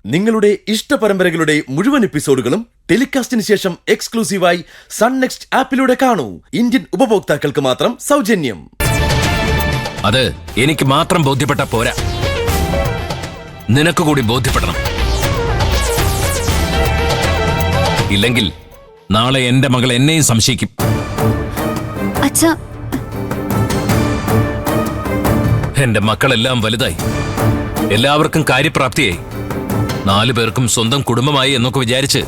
നിങ്ങളുടെ ഇഷ്ട പരമ്പരകളുടെ മുഴുവൻ എപ്പിസോഡുകളും ടെലികാസ്റ്റിന് ശേഷം എക്സ്ക്ലൂസീവായി സൺ നെക്സ്റ്റ് ആപ്പിലൂടെ കാണൂ. ഇന്ത്യൻ ഉപഭോക്താക്കൾക്ക് മാത്രം സൗജന്യം. അത് എനിക്ക് മാത്രം ബോധ്യപ്പെട്ട പോരാ, നിനക്ക് കൂടി ബോധ്യപ്പെടണം. ഇല്ലെങ്കിൽ നാളെ എന്റെ മകൾ എന്നെയും സംശയിക്കും. അച്ഛാ, എന്റെ മക്കളെല്ലാം വലുതായി, എല്ലാവർക്കും കാര്യപ്രാപ്തിയായി, 4 പേർക്കും സ്വന്തം കുടുംബമായി എന്നൊക്കെ വിചാരിച്ച്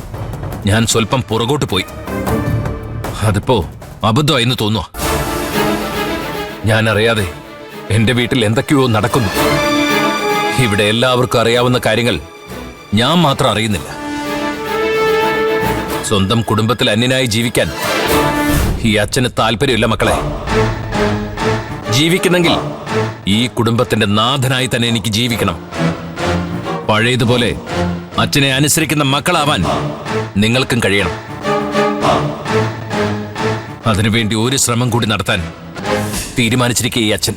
ഞാൻ സ്വല്പം പുറകോട്ട് പോയി. അതിപ്പോ അബദ്ധമായിന്ന് തോന്നുക. ഞാൻ അറിയാതെ എന്റെ വീട്ടിൽ എന്തൊക്കെയോ നടക്കുന്നു. ഇവിടെ എല്ലാവർക്കും അറിയാവുന്ന കാര്യങ്ങൾ ഞാൻ മാത്രം അറിയുന്നില്ല. സ്വന്തം കുടുംബത്തിൽ അന്യനായി ജീവിക്കാൻ ഈ അച്ഛന് താല്പര്യമില്ല മക്കളെ. ജീവിക്കുന്നെങ്കിൽ ഈ കുടുംബത്തിന്റെ നാഥനായി തന്നെ എനിക്ക് ജീവിക്കണം. പഴയതുപോലെ അച്ഛനെ അനുസരിക്കുന്ന മക്കളാവാൻ നിങ്ങൾക്കും കഴിയണം. അതിനുവേണ്ടി ഒരു ശ്രമം കൂടി നടത്താൻ തീരുമാനിച്ചിരിക്കുക ഈ അച്ഛൻ.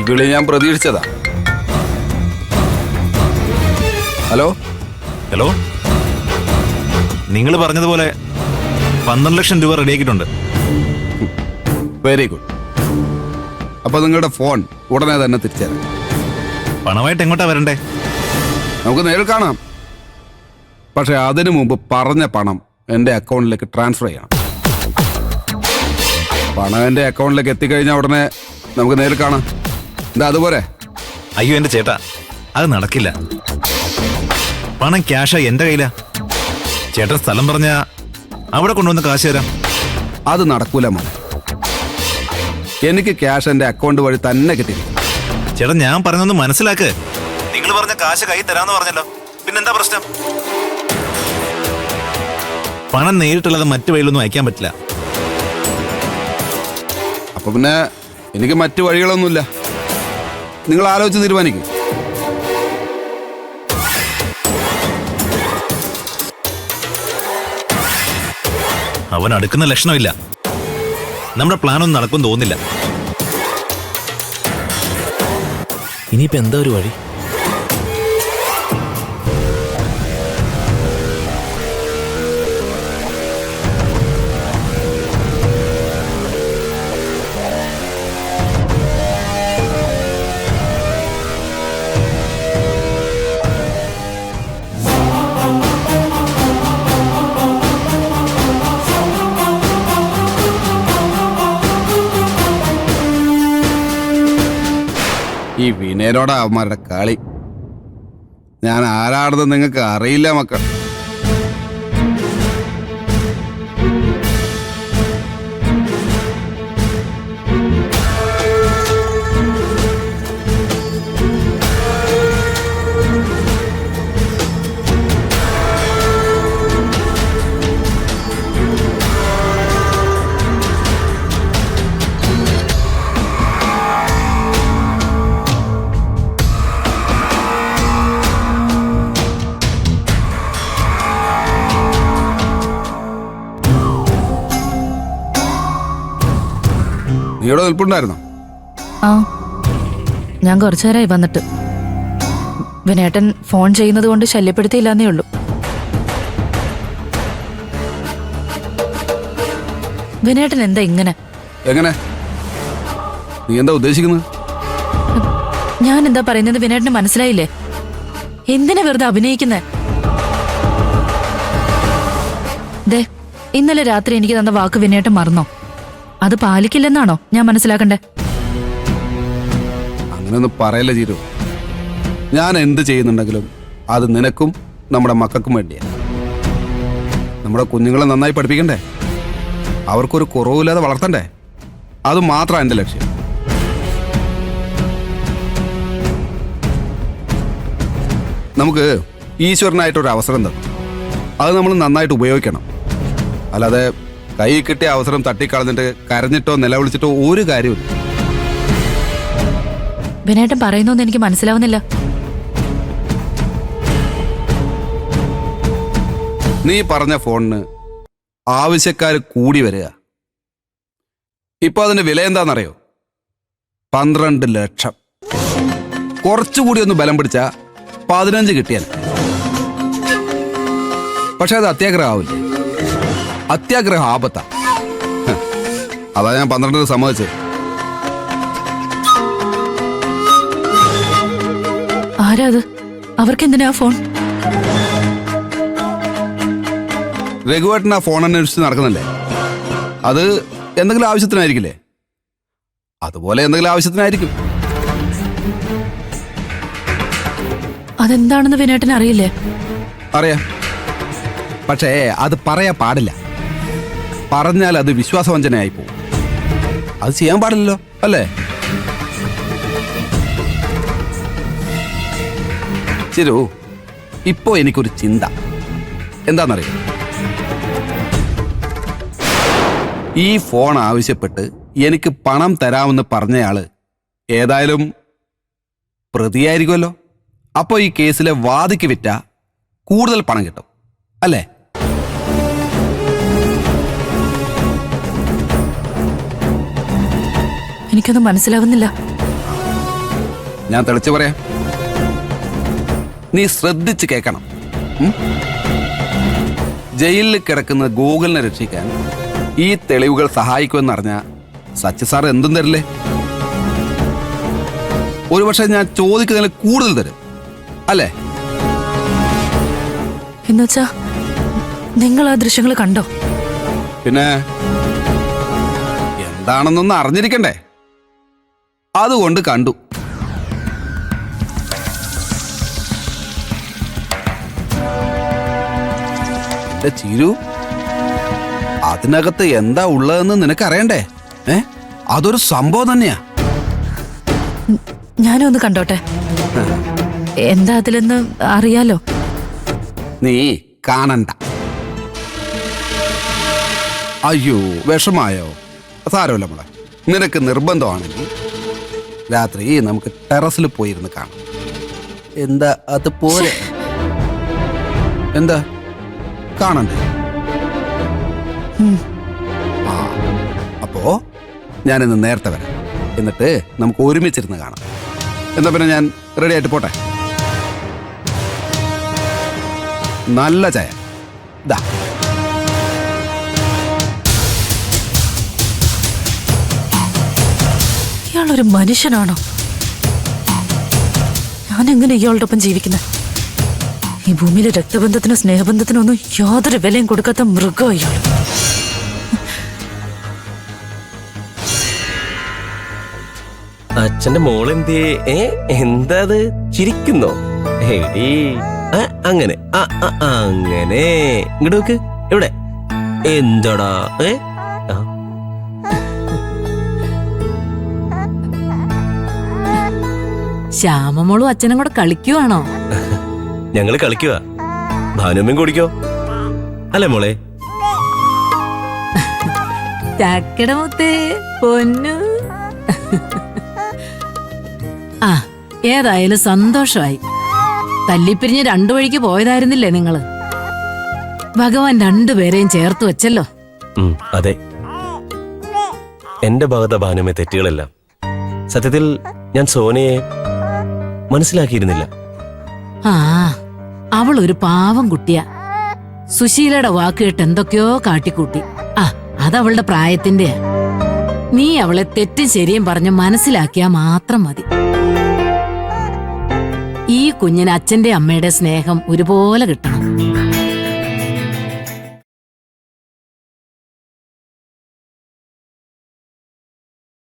വിളി ഞാൻ പ്രതീക്ഷിച്ചതാ. ഹലോ ഹലോ, നിങ്ങൾ പറഞ്ഞതുപോലെ 12 ലക്ഷം രൂപ റെഡിയാക്കിയിട്ടുണ്ട്. Very good. അപ്പൊ നിങ്ങളുടെ ഫോൺ ഉടനെ തന്നെ തിരിച്ചുതരാം. പണമായിട്ട് എങ്ങോട്ടാ വരണ്ടേ? നമുക്ക് നേരിൽ കാണാം. പക്ഷെ അതിനു മുമ്പ് പറഞ്ഞ പണം എൻ്റെ അക്കൗണ്ടിലേക്ക് ട്രാൻസ്ഫർ ചെയ്യണം. പണം എൻ്റെ അക്കൗണ്ടിലേക്ക് എത്തിക്കഴിഞ്ഞാൽ ഉടനെ നമുക്ക് നേരിൽ കാണാം. എന്താ അതുപോലെ? അയ്യോ എന്റെ ചേട്ടാ, അത് നടക്കില്ല. പണം ക്യാഷാ എന്റെ കയ്യിലാ. ചേട്ടൻ സ്ഥലം പറഞ്ഞാ അവിടെ കൊണ്ടുവന്ന് കാശ് തരാം. അത് നടക്കൂല മോനെ. എനിക്ക് ക്യാഷ് എൻ്റെ അക്കൗണ്ട് വഴി തന്നെ കിട്ടിയിരിക്കും. ചേട്ടൻ ഞാൻ പറഞ്ഞൊന്ന് മനസ്സിലാക്ക്. നിങ്ങൾ പറഞ്ഞ കാശ് കൈ തരാന്ന് പറഞ്ഞല്ലോ, പിന്നെന്താ പ്രശ്നം? പണം നേരിട്ടുള്ളത് മറ്റു വഴിയിലൊന്നും അയക്കാൻ പറ്റില്ല. അപ്പൊ പിന്നെ എനിക്ക് മറ്റു വഴികളൊന്നുമില്ല. നിങ്ങൾ ആലോചിച്ച് തീരുമാനിക്കും. അവൻ അടുക്കുന്ന ലക്ഷണമില്ല. നമ്മുടെ പ്ലാനൊന്നും നടക്കും തോന്നില്ല. ഇനിയിപ്പോ എന്താ ഒരു വഴി? ഈ വിനയനോടാ അവന്മാരുടെ കളി. ഞാൻ ആരാണെന്ന് നിങ്ങൾക്ക് അറിയില്ല മക്കൾ. നീ ഇവിടെ നിൽപ്പുണ്ടായിരുന്നോ? ആ, ഞാൻ കുറച്ചു നേരമായി വന്നിട്ട്. വിനേട്ടൻ ഫോൺ ചെയ്യുന്നത് കൊണ്ട് ശല്യപ്പെടുത്തിയില്ലെന്നേ ഉള്ളൂ. വിനേട്ടൻ എന്താ ഇങ്ങനെ? എങ്ങനെ? നീ എന്താ ഉദ്ദേശിക്കുന്നത്? ഞാൻ എന്താ പറയുന്നത് വിനേട്ടന് മനസ്സിലായില്ലേ? എന്തിനാ വെറുതെ അഭിനയിക്കുന്നേ? ദേ, ഇന്നലെ രാത്രി എനിക്ക് തന്ന വാക്ക് വിനേട്ടൻ മറന്നോ? അത് പാലിക്കില്ലെന്നാണോ ഞാൻ മനസ്സിലാക്കണ്ടേ? അങ്ങനെയൊന്നും പറയല്ല ജീരു. ഞാൻ എന്ത് ചെയ്യുന്നുണ്ടെങ്കിലും അത് നിനക്കും നമ്മുടെ മക്കൾക്കും വേണ്ടിയാ. നമ്മുടെ കുഞ്ഞുങ്ങളെ നന്നായി പഠിപ്പിക്കണ്ടേ, അവർക്കൊരു കുറവില്ലാതെ വളർത്തണ്ടേ? അത് മാത്രമാണ് എൻ്റെ ലക്ഷ്യം. നമുക്ക് ഈശ്വരനായിട്ടൊരു അവസരം തന്നു, അത് നമ്മൾ നന്നായിട്ട് ഉപയോഗിക്കണം. അല്ലാതെ കൈ കിട്ടിയ അവസരം തട്ടിക്കളഞ്ഞിട്ട് കരഞ്ഞിട്ടോ നിലവിളിച്ചിട്ടോ ഒരു കാര്യമില്ല. വിനേട്ടൻ പറയുന്നൊന്നും എനിക്ക് മനസ്സിലാവുന്നില്ല. നീ പറഞ്ഞ ഫോണിന് ആവശ്യക്കാർ കൂടി വരിക. ഇപ്പൊ അതിന്റെ വില എന്താണെന്നറിയോ? 12 ലക്ഷം. കുറച്ചുകൂടി ഒന്ന് ബലം പിടിച്ച 15 കിട്ടിയാൽ. പക്ഷെ അത് അത്യാഗ്രഹം ആവില്ലേ? അത്യാഗ്രഹം ആപത്താ. അതാ ഞാൻ 12 സമ്മതിച്ചത്. ആരാ അത്? അവർക്കെന്തിനാ ഫോൺ? രഘുവേട്ടൻ ആ ഫോൺ അന്വേഷിച്ച് നടക്കുന്നില്ലേ? അത് എന്തെങ്കിലും ആവശ്യത്തിനായിരിക്കില്ലേ? അതുപോലെ എന്തെങ്കിലും ആവശ്യത്തിനായിരിക്കും. അതെന്താണെന്ന് വിനേട്ടൻ അറിയില്ലേ? അറിയാം, പക്ഷേ അത് പറയാൻ പാടില്ല. പറഞ്ഞാൽ അത് വിശ്വാസവഞ്ചനയായി പോകും. അത് ചെയ്യാൻ പാടില്ലല്ലോ, അല്ലേ? ചിരു, ഇപ്പോ എനിക്കൊരു ചിന്ത. എന്താണെന്നറിയോ? ഈ ഫോൺ ആവശ്യപ്പെട്ട് എനിക്ക് പണം തരാമെന്ന് പറഞ്ഞയാള് ഏതായാലും പ്രതിയായിരിക്കുമല്ലോ. അപ്പോൾ ഈ കേസിലെ വാദിക്ക് വിറ്റ കൂടുതൽ പണം കിട്ടും, അല്ലേ? എനിക്കൊന്നും മനസ്സിലാവുന്നില്ല. ഞാൻ തെളിച്ചു പറയാം, നീ ശ്രദ്ധിച്ച് കേൾക്കണം. ജയിലിൽ കിടക്കുന്ന ഗൂഗിളിനെ രക്ഷിക്കാൻ ഈ തെളിവുകൾ സഹായിക്കുമെന്ന് അറിഞ്ഞ സച്ചി സാർ എന്തും തരില്ലേ? ഒരുപക്ഷെ ഞാൻ ചോദിക്കുന്നതിൽ കൂടുതൽ തരും, അല്ലേ? എന്നുവെച്ചാ നിങ്ങൾ ആ ദൃശ്യങ്ങൾ കണ്ടോ? പിന്നെ എന്താണെന്നൊന്ന് അറിഞ്ഞിരിക്കണ്ടേ? അതുകൊണ്ട് കണ്ടു. ചീരു, അതിനകത്ത് എന്താ ഉള്ളതെന്ന് നിനക്കറിയണ്ടേ? അതൊരു സംഭവം തന്നെയാ. ഞാനും ഒന്ന് കണ്ടോട്ടെ, എന്താ അതിലെന്ന് അറിയാലോ. നീ കാണണ്ട. അയ്യോ, വിഷമായോ? സാരമില്ല മോളെ, നിനക്ക് നിർബന്ധമാണെങ്കിൽ രാത്രി നമുക്ക് ടെറസിൽ പോയിരുന്ന് കാണാം. എന്താ അത് പോലെ? എന്താ കാണണ്ടേ? ആ, അപ്പോ ഞാനിന്ന് നേരത്തെ വരാം. എന്നിട്ട് നമുക്ക് ഒരുമിച്ചിരുന്ന് കാണാം. എന്താ പിന്നെ ഞാൻ റെഡി ആയിട്ട് പോട്ടെ? നല്ല ചായ ഇതാ. ഇയാളൊരു മനുഷ്യനാണോ? ഞാനെങ്ങനെ ഇയാളുടെ ഒപ്പം ജീവിക്കുന്നത്? ഈ ഭൂമിയിലെ രക്തബന്ധത്തിനോ സ്നേഹബന്ധത്തിനോ ഒന്നും യാതൊരു വിലയും കൊടുക്കാത്ത മൃഗം ഇയാൾ. അച്ഛന്റെ മോളെന്തേ? എന്താ അത്? ചിരിക്കുന്നോ? എടീ, അങ്ങനെ അങ്ങനെ ഇങ്ങോട്ട് നോക്ക്. എവിടെ? എന്താടാ? ശ്യാമമോളും അച്ഛനും കൂടെ കളിക്കുവാണോ? ഞങ്ങള് കളിക്കുക. ഭാനുമ്മയും കുടിക്കോ? അല്ലേ മോളെ? ചക്കടമുത്തേ പൊന്നു. ആ, ഏതായാലും സന്തോഷമായി. തല്ലിപ്പിരിഞ്ഞ് രണ്ടു വഴിക്ക് പോയതായിരുന്നില്ലേ നിങ്ങള്? ഭഗവാൻ രണ്ടുപേരെയും ചേർത്ത് വെച്ചല്ലോ. അതെ. എന്റെ ഭാഗത്ത ഭാനുമേ തെറ്റുകളെല്ലാം. സത്യത്തിൽ ഞാൻ സോനയെ മനസ്സിലാക്കിയിരുന്നില്ല. ആ അവൾ ഒരു പാവം കുട്ടിയാ. സുശീലയുടെ വാക്ക് കേട്ട് എന്തൊക്കെയോ കാട്ടിക്കൂട്ടി. ആ അതവളുടെ പ്രായത്തിന്റെയാ. നീ അവളെ തെറ്റും ശരിയും പറഞ്ഞ് മനസ്സിലാക്കിയാ മാത്രം മതി. ഈ കുഞ്ഞിന് അച്ഛന്റെ അമ്മയുടെ സ്നേഹം ഒരുപോലെ കിട്ടണം.